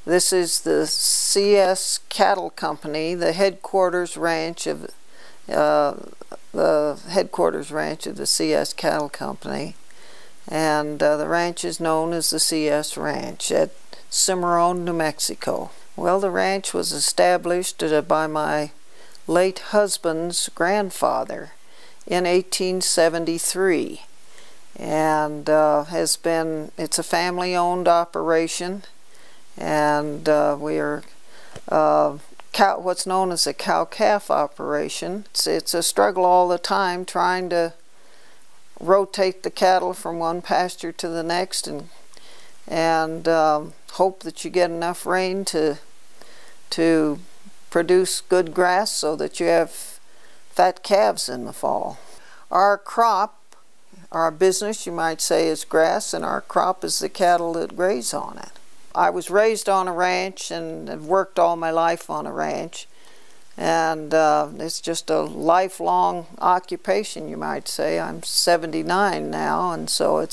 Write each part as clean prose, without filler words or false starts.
This is the CS Cattle Company, the headquarters ranch of the CS Cattle Company, and the ranch is known as the CS Ranch at Cimarron, New Mexico. Well, the ranch was established by my late husband's grandfather in 1873, and it's a family-owned operation, and we are what's known as a cow-calf operation. It's a struggle all the time trying to rotate the cattle from one pasture to the next, and hope that you get enough rain to produce good grass so that you have fat calves in the fall. Our crop, our business, you might say, is grass, and our crop is the cattle that graze on it. I was raised on a ranch and have worked all my life on a ranch, and it's just a lifelong occupation, you might say. I'm 79 now, and so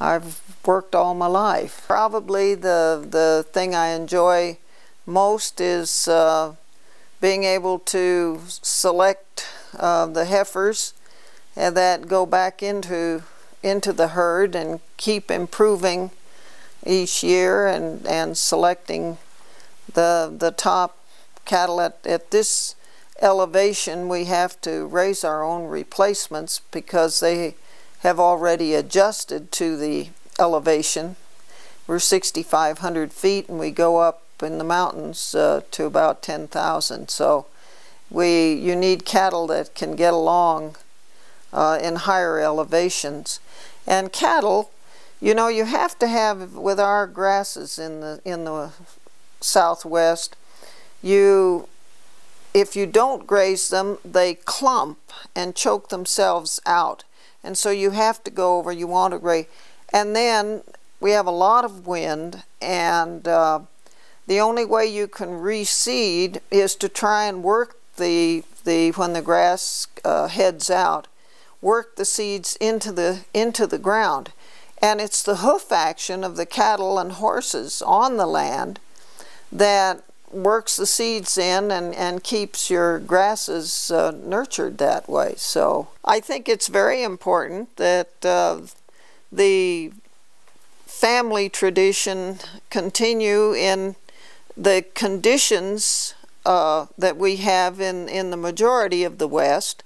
I've worked all my life. Probably the thing I enjoy most is being able to select the heifers that go back into the herd and keep improving each year, and selecting the top cattle. At this elevation, we have to raise our own replacements because they have already adjusted to the elevation. We're 6,500 feet, and we go up in the mountains to about 10,000. So you need cattle that can get along in higher elevations. And cattle, you know, you have to have, with our grasses in the southwest, if you don't graze them, they clump and choke themselves out. And so you have to go over, you want to graze. And then we have a lot of wind, and the only way you can reseed is to try and work when the grass heads out, work the seeds into the ground. And it's the hoof action of the cattle and horses on the land that works the seeds in and keeps your grasses nurtured that way. So I think it's very important that the family tradition continue in the conditions that we have in the majority of the West,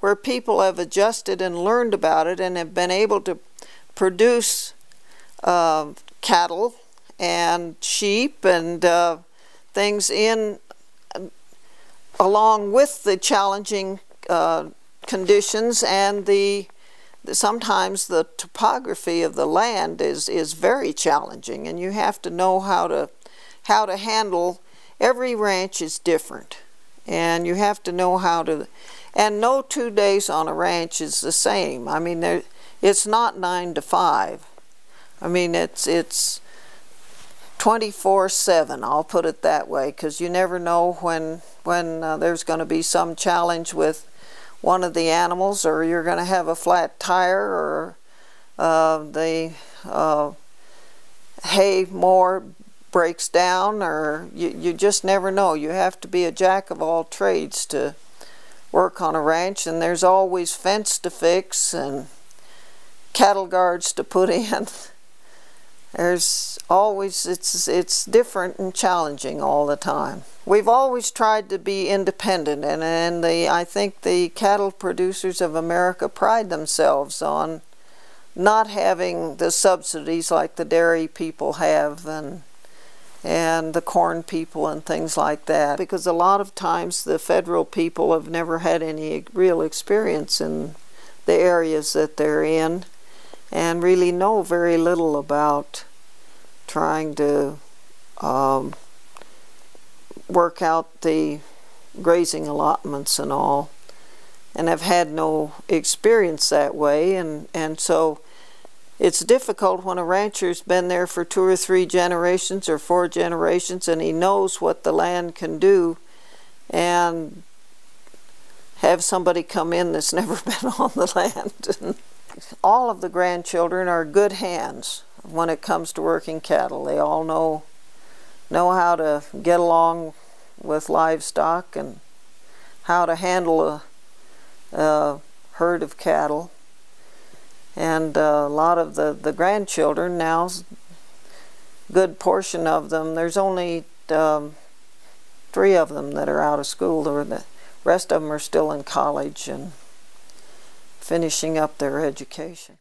where people have adjusted and learned about it and have been able to produce cattle and sheep and things along with the challenging conditions, and sometimes the topography of the land is very challenging, and you have to know how to handle. Every ranch is different, and you have to know how to, and no 2 days on a ranch is the same. I mean, it's not 9 to 5. I mean, it's 24/7, I'll put it that way, because you never know when there's going to be some challenge with one of the animals, or you're going to have a flat tire, or the hay mower breaks down, or you just never know. You have to be a jack of all trades to work on a ranch, and there's always fence to fix and cattle guards to put in. There's always, it's different and challenging all the time. We've always tried to be independent, and I think the cattle producers of America pride themselves on not having the subsidies like the dairy people have, and the corn people and things like that, because a lot of times the federal people have never had any real experience in the areas that they're in, and really know very little about trying to work out the grazing allotments and all, and have had no experience that way, and so it's difficult when a rancher's been there for 2 or 3 generations or 4 generations, and he knows what the land can do, and have somebody come in that's never been on the land. All of the grandchildren are good hands when it comes to working cattle. They all know know how to get along with livestock and how to handle a herd of cattle. And a lot of the grandchildren now, good portion of them, there's only 3 of them that are out of school. The rest of them are still in college and finishing up their education.